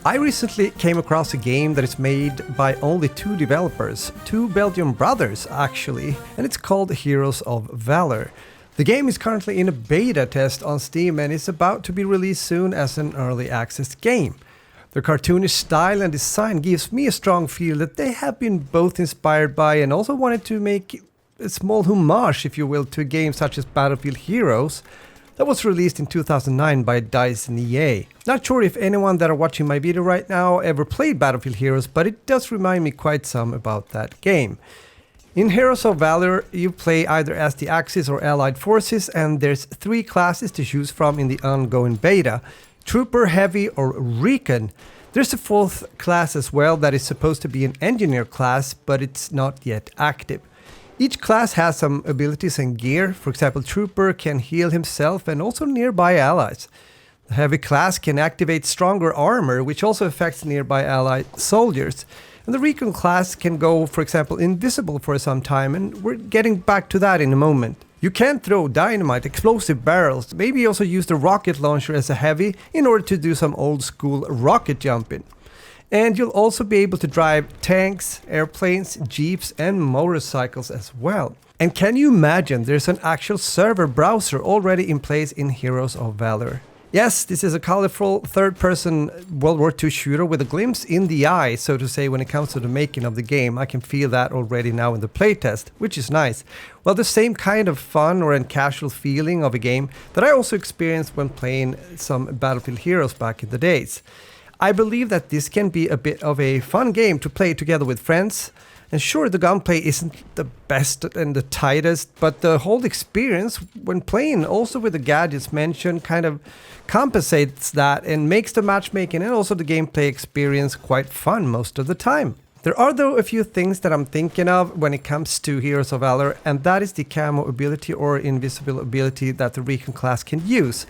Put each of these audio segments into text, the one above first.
I recently came across a game that is made by only 2 developers, 2 Belgian brothers actually, and it's called Heroes of Valor. The game is currently in a beta test on Steam and is about to be released soon as an early access game. Their cartoonish style and design gives me a strong feel that they have been both inspired by and also wanted to make a small homage, if you will, to a game such as Battlefield Heroes that was released in 2009 by DICE and EA. Not sure if anyone that are watching my video right now ever played Battlefield Heroes, but it does remind me quite some about that game. In Heroes of Valor, you play either as the Axis or Allied forces, and there's 3 classes to choose from in the ongoing beta: Trooper, Heavy, or Recon. There's a 4th class as well that is supposed to be an Engineer class, but it's not yet active. Each class has some abilities and gear. For example, Trooper can heal himself and also nearby allies. The Heavy class can activate stronger armor, which also affects nearby allied soldiers. And the Recon class can go, for example, invisible for some time, and we're getting back to that in a moment. You can throw dynamite, explosive barrels, maybe also use the rocket launcher as a Heavy in order to do some old school rocket jumping. And you'll also be able to drive tanks, airplanes, jeeps, and motorcycles as well. And can you imagine there's an actual server browser already in place in Heroes of Valor? Yes, this is a colorful third-person World War II shooter with a glimpse in the eye, so to say, when it comes to the making of the game. I can feel that already now in the playtest, which is nice. Well, the same kind of fun and casual feeling of a game that I also experienced when playing some Battlefield Heroes back in the days. I believe that this can be a bit of a fun game to play together with friends. And sure, the gunplay isn't the best and the tightest, but the whole experience when playing, also with the gadgets mentioned, kind of compensates that and makes the matchmaking and also the gameplay experience quite fun most of the time. There are though a few things that I'm thinking of when it comes to Heroes of Valor, and that is the camo ability or invisible ability that the Recon class can use.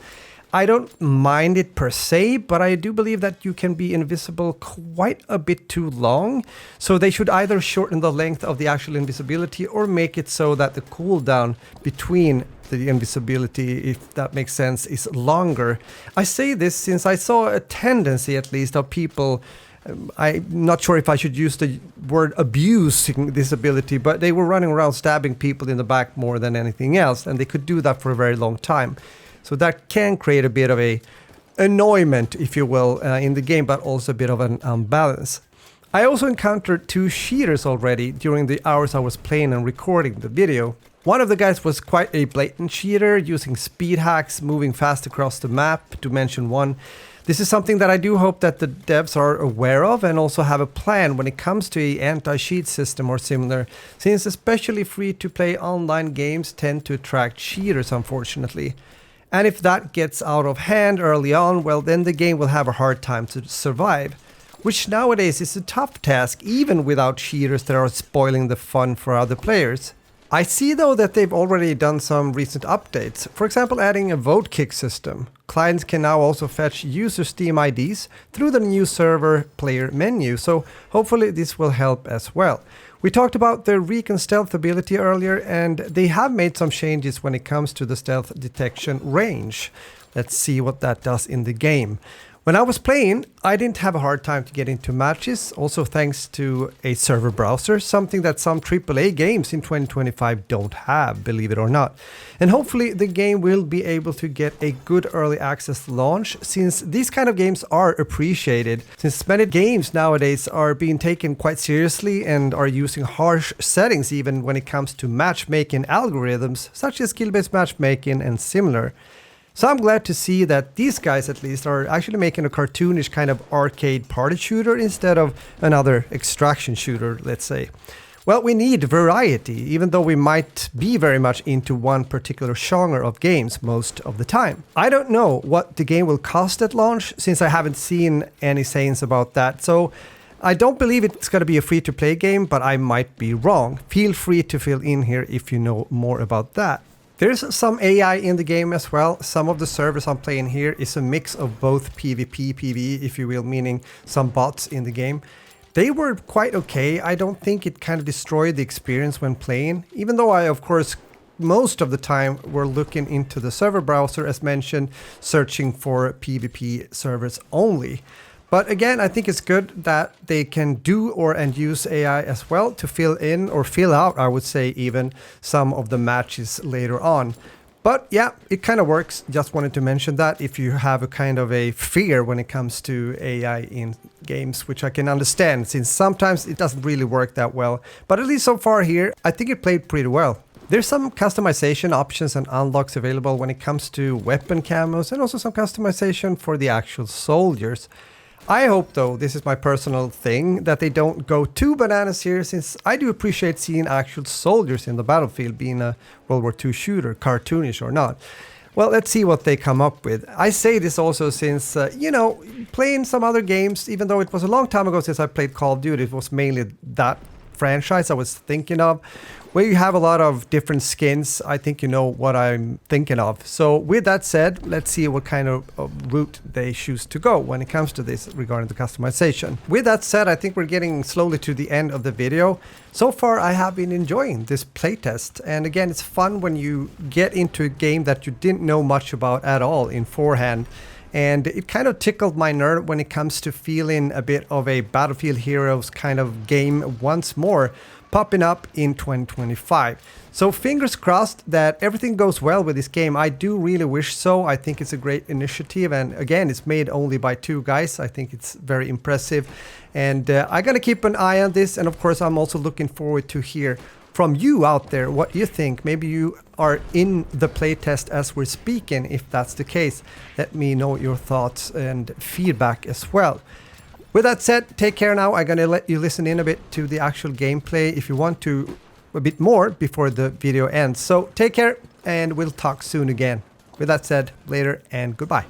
I don't mind it per se, but I do believe that you can be invisible quite a bit too long. So they should either shorten the length of the actual invisibility or make it so that the cooldown between the invisibility, if that makes sense, is longer. I say this since I saw a tendency, at least, of people, I'm not sure if I should use the word abusing this ability, but they were running around stabbing people in the back more than anything else, and they could do that for a very long time. So that can create a bit of a annoyment, if you will, in the game, but also a bit of an unbalance. I also encountered 2 cheaters already during the hours I was playing and recording the video. One of the guys was quite a blatant cheater, using speed hacks, moving fast across the map, to mention one. This is something that I do hope that the devs are aware of and also have a plan when it comes to an anti-cheat system or similar, since especially free-to-play online games tend to attract cheaters, unfortunately. And if that gets out of hand early on, well, then the game will have a hard time to survive, which nowadays is a tough task even without cheaters that are spoiling the fun for other players. I see though that they've already done some recent updates, for example adding a vote kick system. Clients can now also fetch user Steam IDs through the new server player menu, so hopefully this will help as well. We talked about the Recon stealth ability earlier, and they have made some changes when it comes to the stealth detection range. Let's see what that does in the game. When I was playing, I didn't have a hard time to get into matches, also thanks to a server browser, something that some AAA games in 2025 don't have, believe it or not. And hopefully the game will be able to get a good early access launch, since these kind of games are appreciated, since many games nowadays are being taken quite seriously and are using harsh settings even when it comes to matchmaking algorithms, such as skill-based matchmaking and similar. So I'm glad to see that these guys at least are actually making a cartoonish kind of arcade party shooter instead of another extraction shooter, let's say. Well, we need variety, even though we might be very much into one particular genre of games most of the time. I don't know what the game will cost at launch, since I haven't seen any sayings about that, so I don't believe it's going to be a free-to-play game, but I might be wrong. Feel free to fill in here if you know more about that. There's some AI in the game as well. Some of the servers I'm playing here is a mix of both PvP, PvE, if you will, meaning some bots in the game. They were quite okay. I don't think it kind of destroyed the experience when playing, even though I, of course, most of the time were looking into the server browser, as mentioned, searching for PvP servers only. But again, I think it's good that they can do and use AI as well to fill in or fill out, I would say, even some of the matches later on. But yeah, it kind of works. Just wanted to mention that if you have a kind of a fear when it comes to AI in games, which I can understand since sometimes it doesn't really work that well. But at least so far here, I think it played pretty well. There's some customization options and unlocks available when it comes to weapon camos and also some customization for the actual soldiers. I hope, though, this is my personal thing, that they don't go too bananas here, since I do appreciate seeing actual soldiers in the battlefield, being a World War II shooter, cartoonish or not. Well, let's see what they come up with. I say this also since, you know, playing some other games, even though it was a long time ago since I played Call of Duty, it was mainly that franchise I was thinking of, where you have a lot of different skins. I think you know what I'm thinking of. So with that said, let's see what kind of route they choose to go when it comes to this regarding the customization. With that said, I think we're getting slowly to the end of the video. So far, I have been enjoying this playtest. And again, it's fun when you get into a game that you didn't know much about at all in forehand. And it kind of tickled my nerve when it comes to feeling a bit of a Battlefield Heroes kind of game once more popping up in 2025. So fingers crossed that everything goes well with this game. I do really wish so. I think it's a great initiative. And again, it's made only by 2 guys. I think it's very impressive. And I'm going to keep an eye on this. And of course, I'm also looking forward to hear from you out there what you think. Maybe you are in the playtest as we're speaking. If that's the case, let me know your thoughts and feedback as well. With that said, take care now. I'm going to let you listen in a bit to the actual gameplay if you want to a bit more before the video ends. So take care and we'll talk soon again. With that said, later and goodbye.